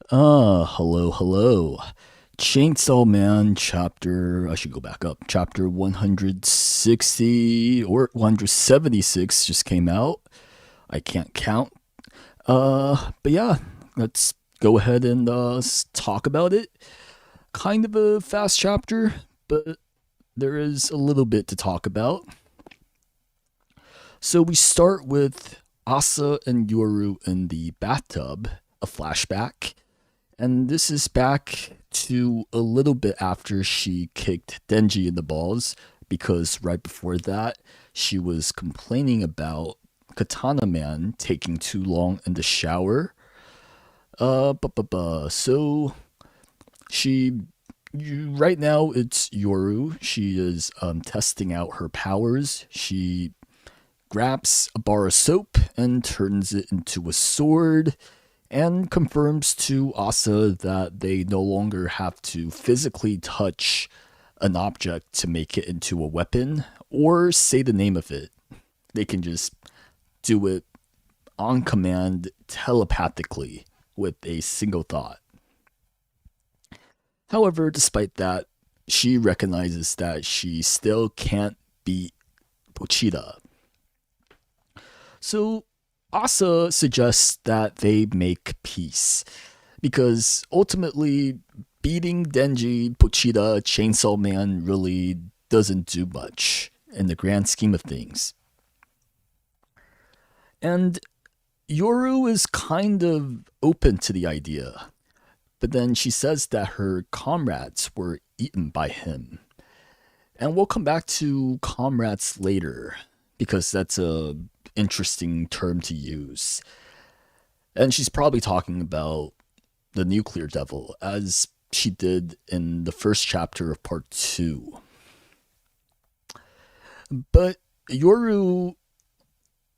Hello. Chainsaw Man chapter, I should go back up. Chapter 160 or 176 just came out. I can't count. But yeah, let's go ahead and talk about it. Kind of a fast chapter, but there is a little bit to talk about. So we start with Asa and Yoru in the bathtub, a flashback. And this is back to a little bit after she kicked Denji in the balls, because right before that, she was complaining about Katana Man taking too long in the shower. So she, right now it's Yoru. She is testing out her powers. She grabs a bar of soap and turns it into a sword and confirms to Asa that they no longer have to physically touch an object to make it into a weapon or say the name of it. They can just do it on command telepathically with a single thought. However, despite that, she recognizes that she still can't beat Pochita. So Asa suggests that they make peace because ultimately beating Denji, Pochita, Chainsaw Man really doesn't do much in the grand scheme of things. And Yoru is kind of open to the idea, but then she says that her comrades were eaten by him. And we'll come back to comrades later because that's a interesting term to use. And she's probably talking about the nuclear devil, as she did in the first chapter of part 2. But Yoru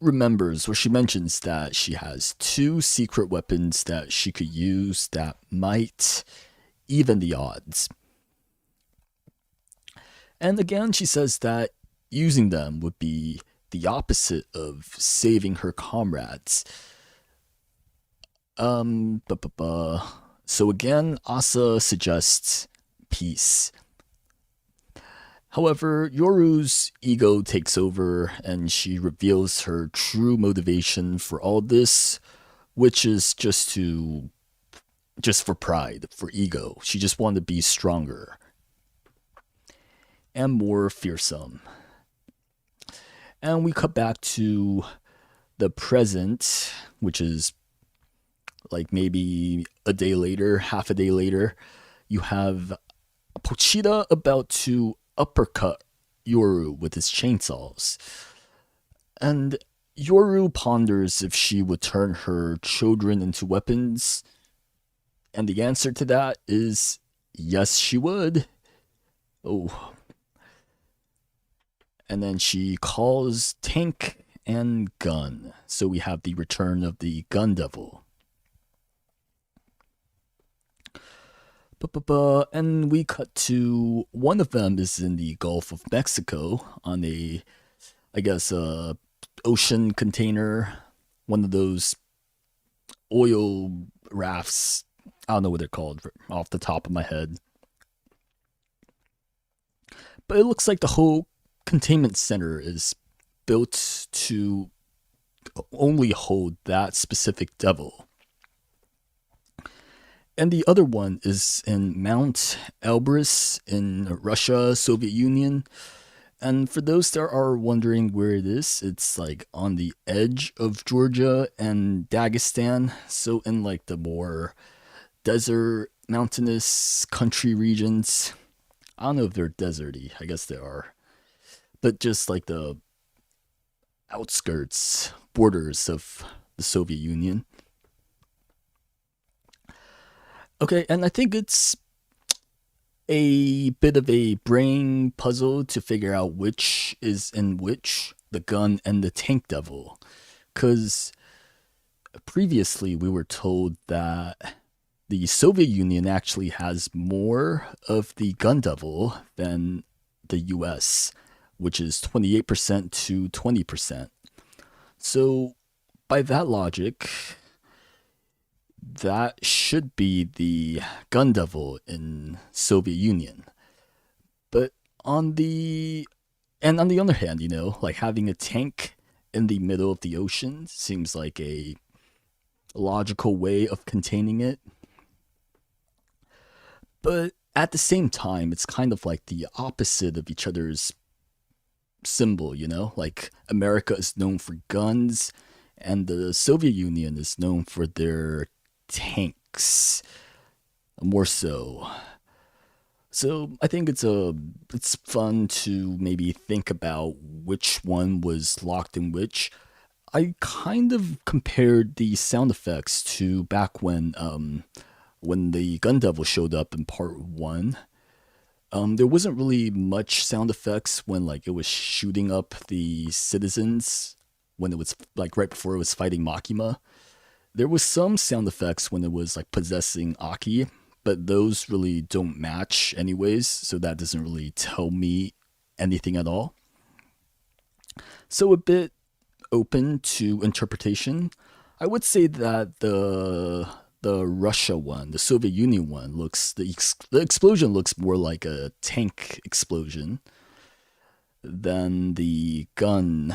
remembers, or she mentions that she has 2 secret weapons that she could use that might even the odds. And again, she says that using them would be the opposite of saving her comrades. So again, Asa suggests peace. However, Yoru's ego takes over and she reveals her true motivation for all this, which is just for pride, for ego. She just wanted to be stronger and more fearsome. And we cut back to the present, which is like maybe a day later, half a day later. You have Pochita about to uppercut Yoru with his chainsaws. And Yoru ponders if she would turn her children into weapons. And the answer to that is yes, she would. Oh. And then she calls tank and gun. So we have the return of the gun devil. And we cut to one of them is in the Gulf of Mexico on a, I guess, ocean container, one of those oil rafts. I don't know what they're called off the top of my head. But it looks like the whole containment center is built to only hold that specific devil. And the other one is in Mount Elbrus in Russia, Soviet Union. And for those that are wondering where it is, it's like on the edge of Georgia and Dagestan. So in like the more desert, mountainous country regions. I don't know if they're deserty. I guess they are. But just like the outskirts, borders of the Soviet Union. Okay, and I think it's a bit of a brain puzzle to figure out which is in which, the gun and the tank devil. Because previously we were told that the Soviet Union actually has more of the gun devil than the US, which is 28% to 20%. So by that logic, that should be the gun devil in Soviet Union. But on the on the other hand, like having a tank in the middle of the ocean seems like a logical way of containing it. But at the same time, it's kind of like the opposite of each other's symbol, Like America is known for guns, and the Soviet Union is known for their tanks, more so. So I think it's fun to maybe think about which one was locked in which. I kind of compared the sound effects to back when the Gun Devil showed up in part one. There wasn't really much sound effects when like it was shooting up the citizens when it was like right before it was fighting Makima. There was some sound effects when it was like possessing Aki, but those really don't match anyways, so that doesn't really tell me anything at all. So a bit open to interpretation. I would say that the Russia one, the Soviet Union one, the explosion looks more like a tank explosion than the gun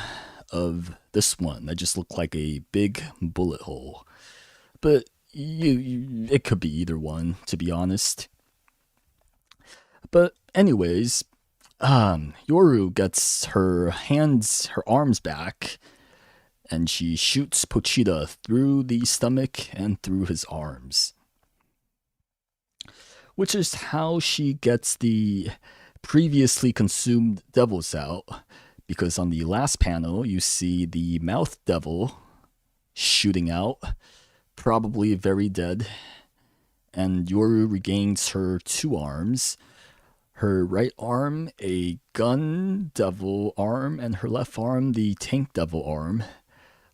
of this one. That just looked like a big bullet hole. But it could be either one, to be honest. But anyways, Yoru gets her arms back, and she shoots Pochita through the stomach and through his arms. Which is how she gets the previously consumed devils out, because on the last panel, you see the mouth devil shooting out, probably very dead, and Yoru regains her two arms. Her right arm, a gun devil arm, and her left arm, the tank devil arm,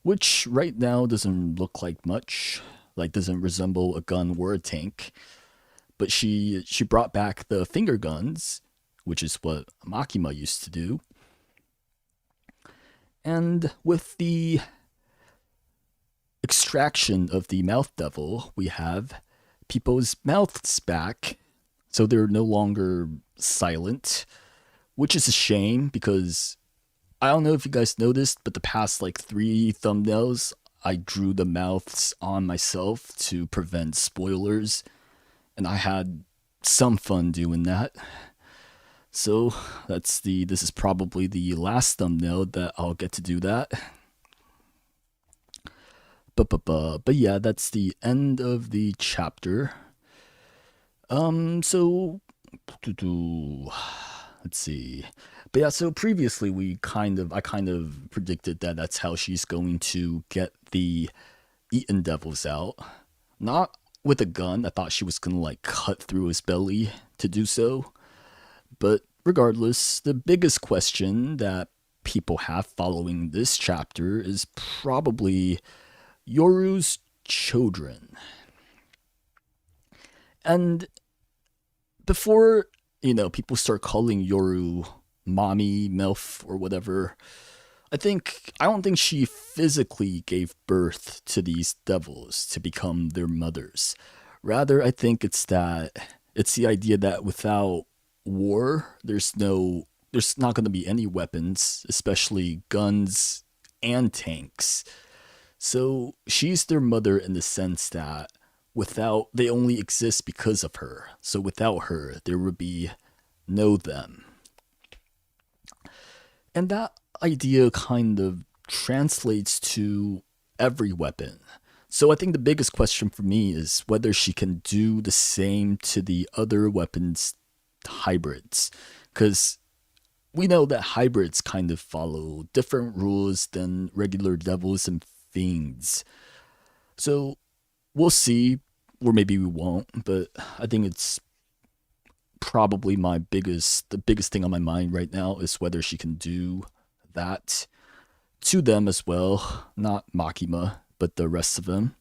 which right now doesn't look like much, like doesn't resemble a gun or a tank. But she brought back the finger guns, which is what Makima used to do. And with the extraction of the mouth devil, we have people's mouths back, so they're no longer silent, which is a shame because I don't know if you guys noticed, but the past like 3 thumbnails, I drew the mouths on myself to prevent spoilers, and I had some fun doing that. So this is probably the last thumbnail that I'll get to do that. But yeah, that's the end of the chapter. So let's see. But yeah, so previously I kind of predicted that that's how she's going to get the Eaten Devils out. Not with a gun. I thought she was gonna like cut through his belly to do so. But regardless, the biggest question that people have following this chapter is probably Yoru's children. And before, people start calling Yoru mommy, MILF, or whatever, I don't think she physically gave birth to these devils to become their mothers. Rather, I think it's the idea that without war, there's not going to be any weapons, especially guns and tanks. So she's their mother in the sense that they only exist because of her. So without her, there would be no them. And that idea kind of translates to every weapon. So I think the biggest question for me is whether she can do the same to the other weapons hybrids. Because we know that hybrids kind of follow different rules than regular devils and fiends. So we'll see, or maybe we won't, but I think it's probably the biggest thing on my mind right now is whether she can do that to them as well. Not Makima, but the rest of them.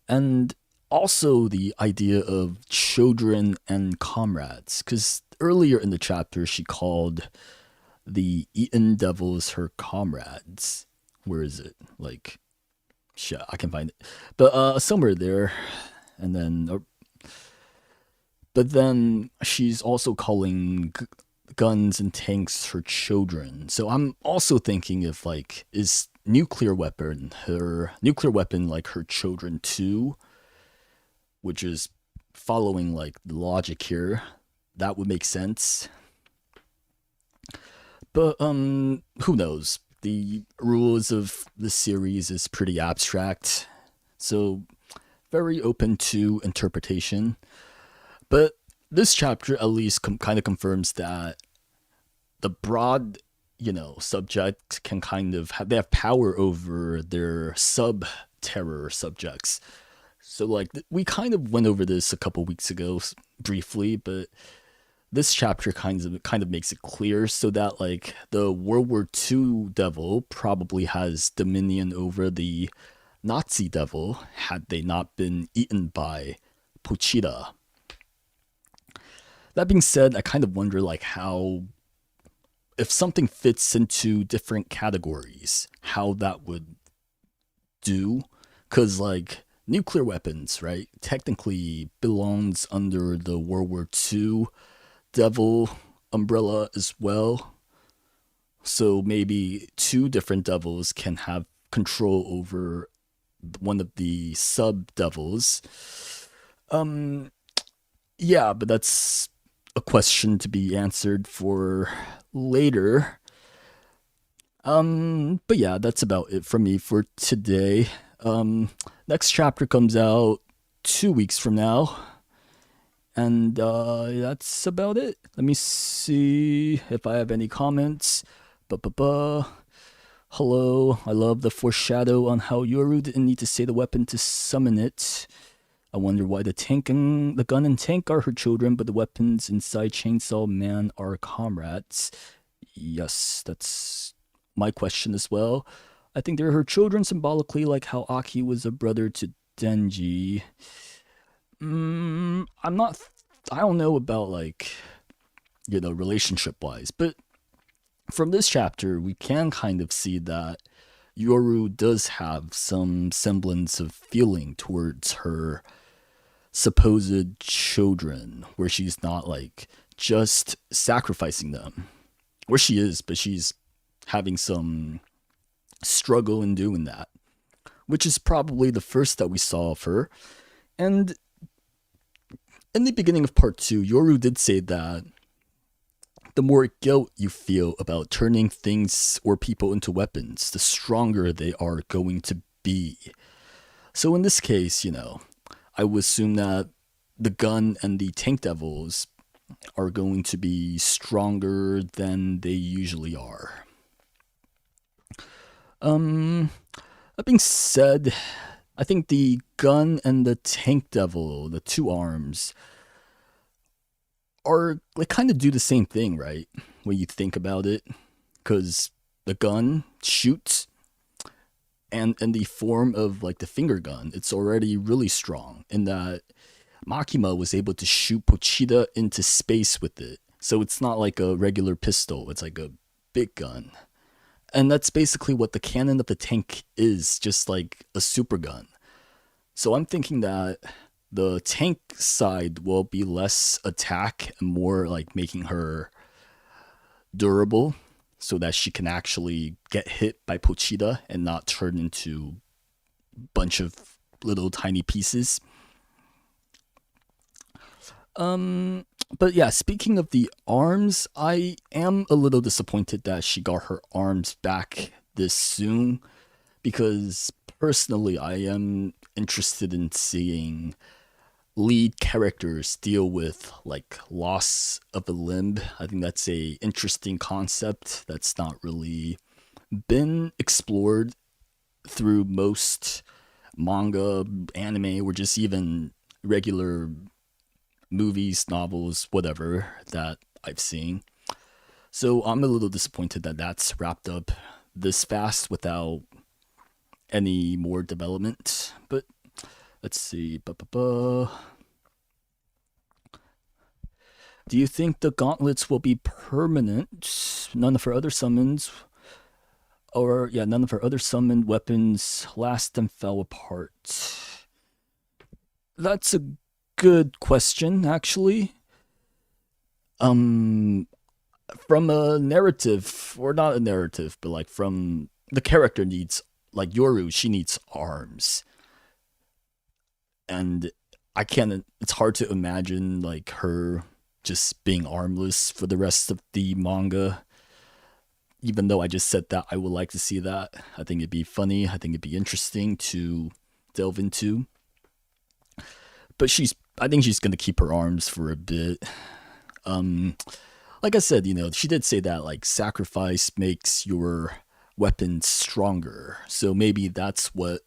And also the idea of children and comrades, because earlier in the chapter she called the Eaten Devils her comrades. Where is it? Like, Shit, I can find it. But somewhere there, and then but then she's also calling guns and tanks her children. So I'm also thinking if like is nuclear weapon like her children too, which is following like the logic here. That would make sense. But who knows? The rules of the series is pretty abstract. So very open to interpretation. But this chapter at least kind of confirms that the broad, subject can kind of they have power over their sub terror subjects. So like we kind of went over this a couple weeks ago briefly, but this chapter kind of makes it clear so that like the World War II devil probably has dominion over the Nazi devil had they not been eaten by Pochita. That being said, I kind of wonder like how if something fits into different categories, how that would do. Cause like nuclear weapons, right, technically belongs under the World War II devil umbrella as well. So maybe two different devils can have control over one of the sub devils. Um, yeah, but that's a question to be answered for later. But yeah, that's about it from me for today. Next chapter comes out 2 weeks from now. And that's about it. Let me see if I have any comments. Ba-ba-ba. Hello, I love the foreshadow on how Yoru didn't need to say the weapon to summon it. I wonder why the gun and tank are her children, but the weapons inside Chainsaw Man are comrades. Yes, that's my question as well. I think they're her children symbolically, like how Aki was a brother to Denji. I'm not. I don't know about like, relationship wise, but from this chapter, we can kind of see that Yoru does have some semblance of feeling towards her supposed children, where she's not like just sacrificing them. Or she is, but she's having some struggle in doing that, which is probably the first that we saw of her. And in the beginning of part 2, Yoru did say that the more guilt you feel about turning things or people into weapons, the stronger they are going to be. So in this case, I would assume that the gun and the tank devils are going to be stronger than they usually are. That being said, I think the gun and the tank devil, the two arms, are like kind of do the same thing, right? When you think about it, because the gun shoots, and in the form of like the finger gun, it's already really strong in that Makima was able to shoot Pochita into space with it. So it's not like a regular pistol, it's like a big gun. And that's basically what the cannon of the tank is, just like a super gun. So I'm thinking that the tank side will be less attack and more like making her durable so that she can actually get hit by Pochita and not turn into a bunch of little tiny pieces. But yeah, speaking of the arms, I am a little disappointed that she got her arms back this soon, because personally I am interested in seeing lead characters deal with like loss of a limb. I think that's a interesting concept that's not really been explored through most manga, anime, or just even regular movies, novels, whatever that I've seen. So I'm a little disappointed that that's wrapped up this fast without any more development. But let's see. Do you think the gauntlets will be permanent? None of her other summons. Or, yeah, none of her other summoned weapons last and fell apart. That's a good question, actually. Um, from a narrative, or not a narrative, but like from the character needs, like Yoru, she needs arms. And I can't, it's hard to imagine like her just being armless for the rest of the manga. Even though I just said that I would like to see that. I think it'd be funny. I think it'd be interesting to delve into. But I think she's gonna keep her arms for a bit. Um, like I said, she did say that like sacrifice makes your weapon stronger. So maybe that's what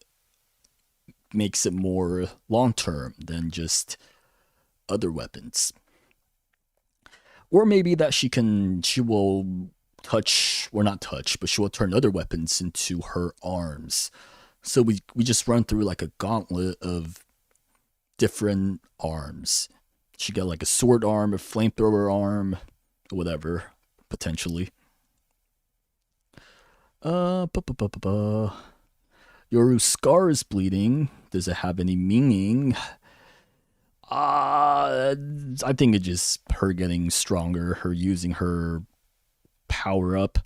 makes it more long term than just other weapons. Or maybe that she will touch, or not touch, but she will turn other weapons into her arms. So we just run through like a gauntlet of different arms. She got like a sword arm, a flamethrower arm, whatever, potentially. Ba ba ba ba ba. Yoru's scar is bleeding. Does it have any meaning? I think it's just her getting stronger, her using her power up,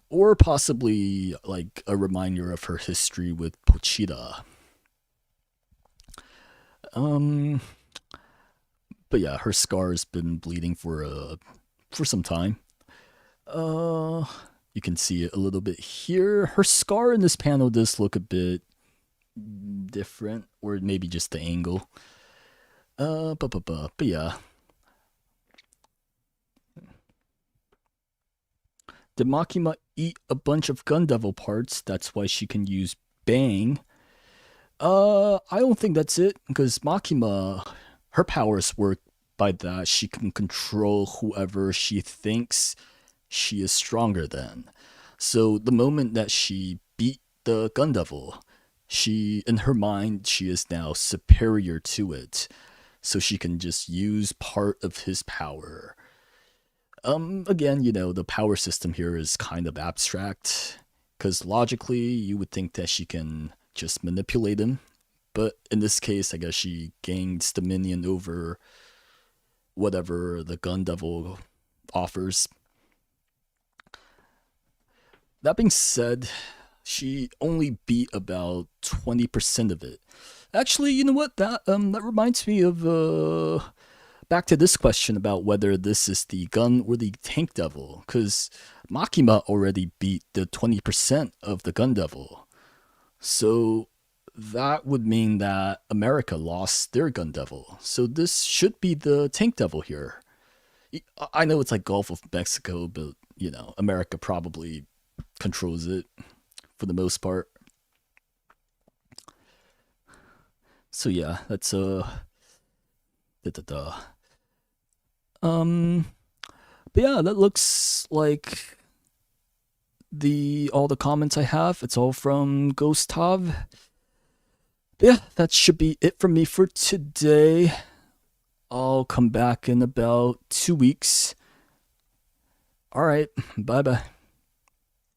or possibly like a reminder of her history with Pochita. Um, but yeah, her scar has been bleeding for some time. Uh, you can see it a little bit here. Her scar in this panel does look a bit different, or maybe just the angle. But yeah. Did Makima eat a bunch of Gun Devil parts? That's why she can use Bang. I don't think that's it, because Makima, her powers work by that. She can control whoever she thinks she is stronger than. So the moment that she beat the Gun Devil, in her mind, she is now superior to it. So she can just use part of his power. Again, the power system here is kind of abstract, because logically you would think that she can just manipulate him, but in this case, I guess she gains dominion over whatever the Gun Devil offers. That being said, she only beat about 20% of it. Actually, you know what? That reminds me of back to this question about whether this is the gun or the tank devil, because Makima already beat the 20% of the Gun Devil. So that would mean that America lost their Gun Devil. So this should be the tank devil here. I know it's like Gulf of Mexico, but America probably controls it for the most part. So yeah, that's da, da, da. Um but yeah, that looks like the all the comments I have. It's all from Ghost Tav. Yeah, that should be it from me for today. I'll come back in about 2 weeks. All right, bye bye.